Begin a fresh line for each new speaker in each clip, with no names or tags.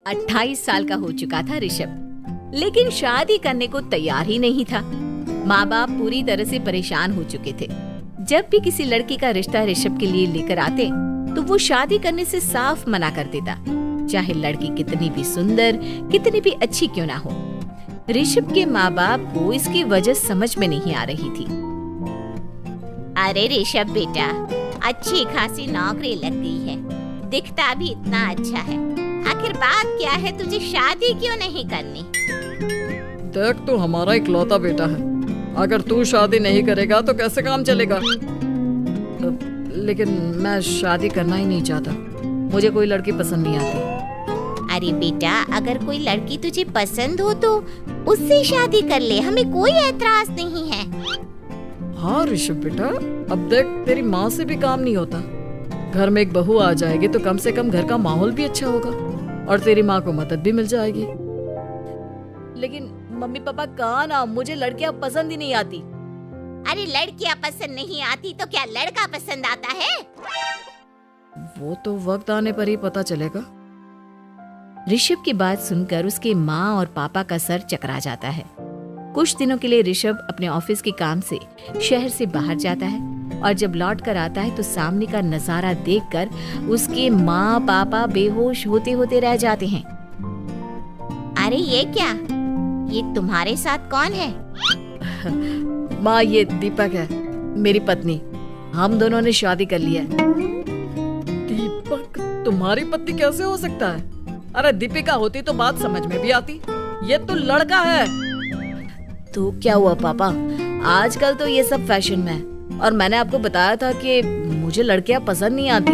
28 साल का हो चुका था ऋषभ, लेकिन शादी करने को तैयार ही नहीं था। माँ बाप पूरी तरह से परेशान हो चुके थे। जब भी किसी लड़की का रिश्ता ऋषभ के लिए लेकर आते तो वो शादी करने से साफ मना कर देता, चाहे लड़की कितनी भी सुंदर, कितनी भी अच्छी क्यों ना हो। ऋषभ के माँ बाप को इसकी वजह समझ में नहीं आ रही थी।
अरे ऋषभ बेटा, अच्छी खासी नौकरी लग गई है, दिखता भी इतना अच्छा है, आखिर बात क्या है, तुझे शादी क्यों नहीं करनी?
देख, तू हमारा इकलौता बेटा है, अगर तू शादी नहीं करेगा तो कैसे काम चलेगा? लेकिन मैं शादी करना ही नहीं चाहता, मुझे कोई लड़की पसंद नहीं आती।
अरे बेटा, अगर कोई लड़की तुझे पसंद हो तो उससे शादी कर ले, हमें कोई ऐतराज नहीं है।
हाँ ऋषभ बेटा, अब देख, तेरी माँ से भी काम नहीं होता। घर में एक बहू आ जाएगी तो कम से कम घर का माहौल भी अच्छा होगा और तेरी माँ को मदद भी मिल जाएगी।
लेकिन मम्मी पापा कहा ना, मुझे लड़कियां पसंद ही नहीं आती।
अरे लड़कियां पसंद नहीं आती तो क्या लड़का पसंद आता है?
वो तो वक्त आने पर ही पता चलेगा।
ऋषभ की बात सुनकर उसके माँ और पापा का सर चकरा जाता है। कुछ दिनों के लिए ऋषभ अपने ऑफिस के काम से शहर से बाहर जाता है और जब लौट कर आता है तो सामने का नजारा देखकर उसके माँ पापा बेहोश होते होते रह जाते हैं।
अरे ये क्या, ये तुम्हारे साथ कौन है?
माँ, ये दीपक है, मेरी पत्नी। हम दोनों ने शादी कर ली है। दीपक तुम्हारी पत्नी कैसे हो सकता है? अरे दीपिका होती तो बात समझ में भी आती, ये तो लड़का है।
तो क्या हुआ पापा, आजकल तो ये सब फैशन में है और मैंने आपको बताया था कि मुझे लड़कियां पसंद नहीं आती।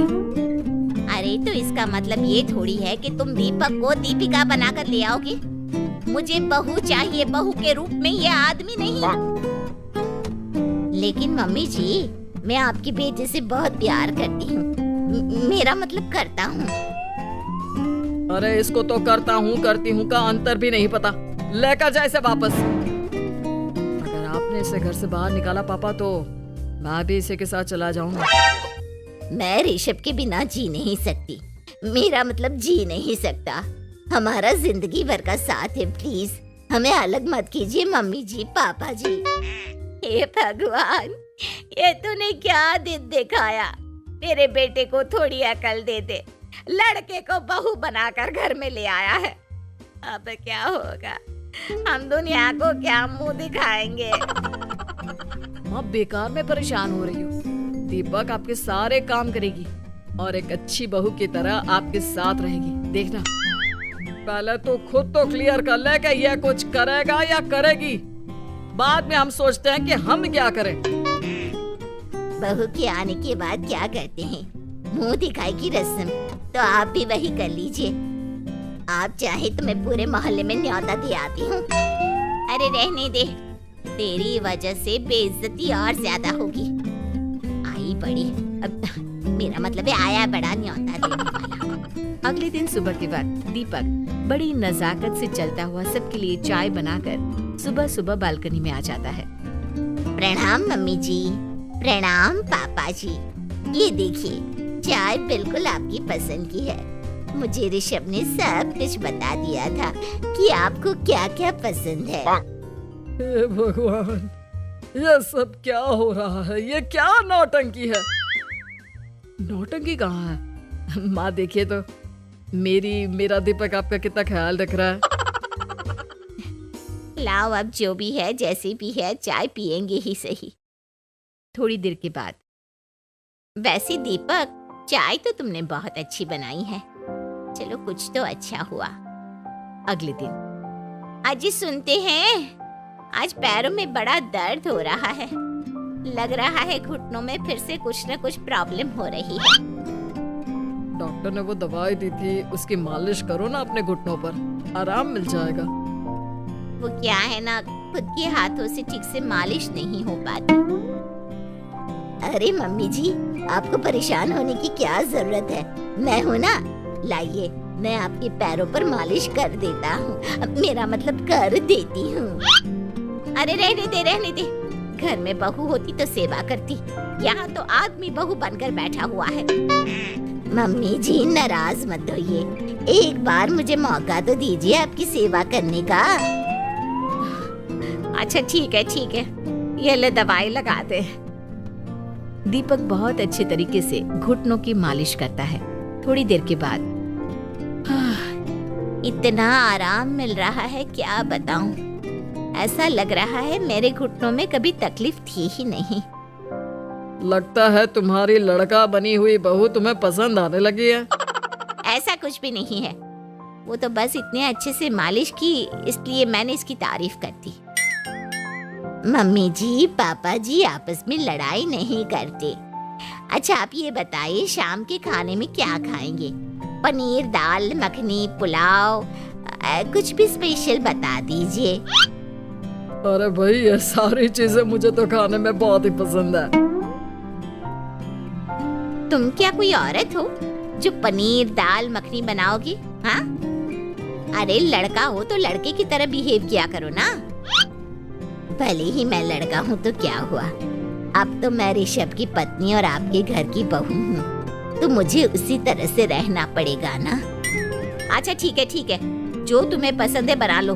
अरे तो इसका मतलब ये थोड़ी है कि तुम दीपक को दीपिका बनाकर ले आओगे। मुझे बहू चाहिए, बहू के रूप में, ये आदमी नहीं। लेकिन मम्मी जी, मैं आपकी बेटे से बहुत प्यार करती हूँ, मेरा मतलब करता हूँ।
अरे इसको तो करता हूँ करती हूँ का अंतर भी नहीं पता, लेकर जाए इसे वापस। अगर आपने इसे घर से बाहर निकाला पापा तो मैं भी इसी के साथ चला जाऊंगा।
मैं ऋषभ के बिना जी नहीं सकती, मेरा मतलब जी नहीं सकता। हमारा जिंदगी भर का साथ है, प्लीज हमें अलग मत कीजिए मम्मी जी, पापा जी। हे भगवान, ये तूने क्या दिन दिखाया? मेरे बेटे को थोड़ी अकल दे दे, लड़के को बहू बनाकर घर में ले आया है। अब क्या होगा, हम दुनिया को क्या मुंह दिखाएंगे?
माँ, बेकार में परेशान हो रही हो। दीपक आपके सारे काम करेगी और एक अच्छी बहू की तरह आपके साथ रहेगी, देखना। पहले तो खुद तो क्लियर कर ले कि ये कुछ करेगा या करेगी, बाद में हम सोचते हैं कि हम क्या करें।
बहू के आने के बाद क्या करते हैं, मुंह दिखाई की रस्म, तो आप भी वही कर लीजिए। आप चाहे तो मैं पूरे मोहल्ले में न्योता दे आती हूँ। अरे रहने दे, तेरी वजह से बेइज्जती और ज्यादा होगी। आई बड़ी, अब मेरा मतलब है आया बड़ा न्योता देने वाला।
अगले दिन सुबह के वक्त दीपक बड़ी नजाकत से चलता हुआ सबके लिए चाय बनाकर सुबह सुबह बालकनी में आ जाता है।
प्रणाम मम्मी जी, प्रणाम पापा जी। ये देखिए, चाय बिल्कुल आपकी पसंद की है। मुझे ऋषभ ने सब कुछ बता दिया था कि आपको क्या क्या पसंद है।
हे भगवान, ये सब क्या हो रहा है? ये क्या नौटंकी है? नौटंकी कहाँ है? माँ देखिए तो, मेरा दीपक आपका कितना ख्याल रख रहा है।
लाओ, अब जो भी है, जैसे भी है, चाय पियेंगे ही सही।
थोड़ी देर के बाद,
वैसे दीपक, चाय तो तुमने बहुत अच्छी बनाई है, चलो कुछ तो अच्छा हुआ।
अगले दिन,
अजी सुनते हैं, आज पैरों में बड़ा दर्द हो रहा है, लग रहा है घुटनों में फिर से कुछ न कुछ प्रॉब्लम हो रही है।
डॉक्टर ने वो दवाई दी थी, उसकी मालिश करो ना अपने घुटनों पर, आराम मिल जाएगा।
वो क्या है ना, खुद के हाथों से ठीक से मालिश नहीं हो पाती। अरे मम्मी जी, आपको परेशान होने की क्या जरूरत है, मैं हूँ ना, लाइए मैं आपके पैरों पर मालिश कर देता हूँ, मेरा मतलब कर देती हूँ। अरे रहने दे, घर में बहू होती तो सेवा करती, यहाँ तो आदमी बहू बनकर बैठा हुआ है। मम्मी जी नाराज मत होइए, एक बार मुझे मौका तो दीजिए आपकी सेवा करने का।
अच्छा ठीक है, ये ले दवाई लगा दे। दीपक बहुत अच्छे तरीके से घुटनों की मालिश करता है। थोड़ी देर के बाद
इतना आराम मिल रहा है क्या बताऊं। ऐसा लग रहा है मेरे घुटनों में कभी तकलीफ थी ही नहीं।
लगता है तुम्हारी लड़का बनी हुई बहू तुम्हें पसंद आने लगी है।
ऐसा कुछ भी नहीं है, वो तो बस इतने अच्छे से मालिश की इसलिए मैंने इसकी तारीफ कर दी। मम्मी जी पापा जी आपस में लड़ाई नहीं करते। अच्छा आप ये बताइए शाम के खाने में क्या खाएंगे? पनीर, दाल मखनी, पुलाव, कुछ भी स्पेशल बता दीजिए।
अरे भाई ये सारी चीजें मुझे तो खाने में बहुत ही पसंद है।
तुम क्या कोई औरत हो जो पनीर दाल मखनी बनाओगी? हाँ, अरे लड़का हो तो लड़के की तरह बिहेव किया करो ना। भले ही मैं लड़का हूँ तो क्या हुआ, अब तो मैं ऋषभ की पत्नी और आपके घर की बहू हूँ, तो मुझे उसी तरह से रहना पड़ेगा ना। अच्छा ठीक है, जो तुम्हें पसंद है बना लो।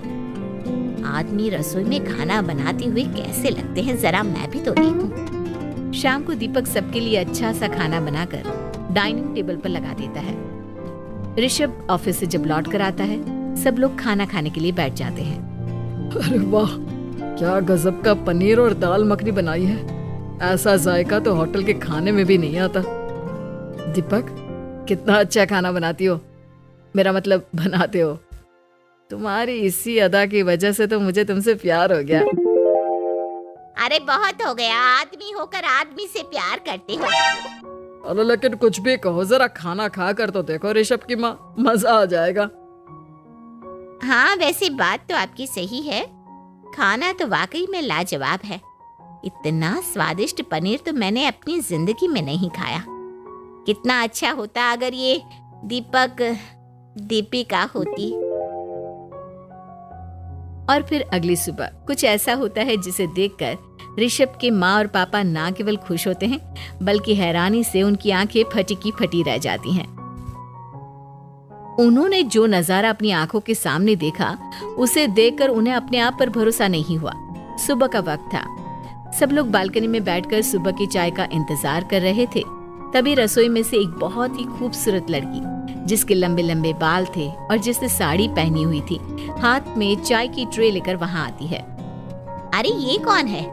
आदमी रसोई में खाना बनाते हुए कैसे लगते हैं जरा मैं भी तो देखूं।
शाम को दीपक सबके लिए अच्छा सा खाना बनाकर डाइनिंग टेबल पर लगा देता है। ऋषभ ऑफिस से जब लौट कर आता है सब लोग खाना खाने के लिए बैठ जाते हैं।
अरे वाह, क्या गजब का पनीर और दाल मखनी बनाई है। ऐसा जायका तो होटल के खाने में भी नहीं आता। दीपक कितना अच्छा खाना बनाती हो, मेरा मतलब बनाते हो। तुम्हारी इसी अदा की वजह से तो मुझे तुमसे प्यार हो गया।
अरे बहुत हो गया, आदमी होकर आदमी से प्यार करते हो।
अरे लेकिन कुछ भी कहो, जरा खाना खा कर तो देखो ऋषभ की माँ, मजा आ जाएगा।
हाँ वैसे बात तो आपकी सही है, खाना तो वाकई में लाजवाब है। इतना स्वादिष्ट पनीर तो मैंने अपनी जिंदगी में नहीं खाया। कितना अच्छा होता अगर ये दीपक दीपिका होती।
और फिर अगली सुबह कुछ ऐसा होता है जिसे देखकर ऋषभ के माँ और पापा ना केवल खुश होते हैं बल्कि हैरानी से उनकी आंखें फटी की फटी रह जाती हैं। उन्होंने जो नजारा अपनी आंखों के सामने देखा उसे देखकर उन्हें अपने आप पर भरोसा नहीं हुआ। सुबह का वक्त था, सब लोग बालकनी में बैठकर सुबह की चाय का इंतजार कर रहे थे। तभी रसोई में से एक बहुत ही खूबसूरत लड़की जिसके लंबे लंबे बाल थे और जिसने साड़ी पहनी हुई थी हाथ में चाय की ट्रे लेकर वहां आती है।
अरे ये कौन है?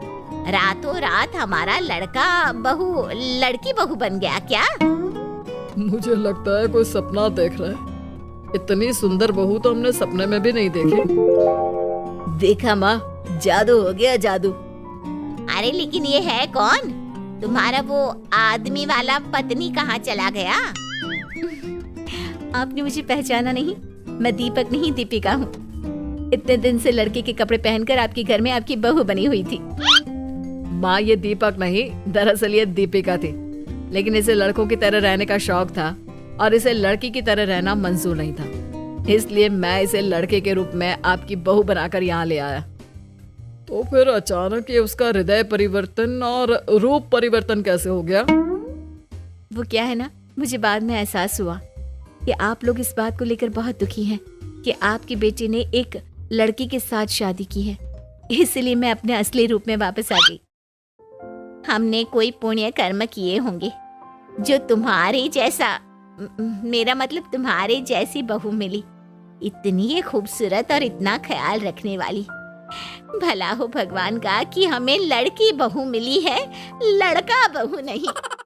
रातों रात हमारा लड़की बहू बन गया क्या?
मुझे लगता है कोई सपना देख रहा है। इतनी सुंदर बहू तो हमने सपने में भी नहीं देखी।
देखा माँ, जादू हो गया जादू।
अरे लेकिन ये है कौन? तुम्हारा वो आदमी वाला पत्नी कहाँ चला गया?
आपने मुझे पहचाना नहीं? मैं दीपक नहीं दीपिका हूँ। इतने दिन से लड़के के कपड़े पहनकर आपके घर में आपकी बहू बनी हुई थी।
माँ ये दीपक नहीं, दरअसल ये दीपिका थी, लेकिन इसे लड़कों की तरह रहने का शौक था और इसे लड़की की तरह रहना मंजूर नहीं था, इसलिए मैं इसे लड़के के रूप में आपकी बहू बनाकर यहाँ ले आया। तो फिर अचानक ये उसका हृदय परिवर्तन और रूप परिवर्तन कैसे हो गया?
वो क्या है ना, मुझे बाद में एहसास हुआ कि आप लोग इस बात को लेकर बहुत दुखी हैं कि आपकी बेटी ने एक लड़की के साथ शादी की है, इसलिए मैं अपने असली रूप में वापस आ गई।
हमने कोई पुण्य कर्म किए होंगे जो तुम्हारे जैसा, मेरा मतलब तुम्हारे जैसी बहू मिली, इतनी खूबसूरत और इतना ख्याल रखने वाली। भला हो भगवान का कि हमें लड़की बहू मिली है, लड़का बहू नहीं।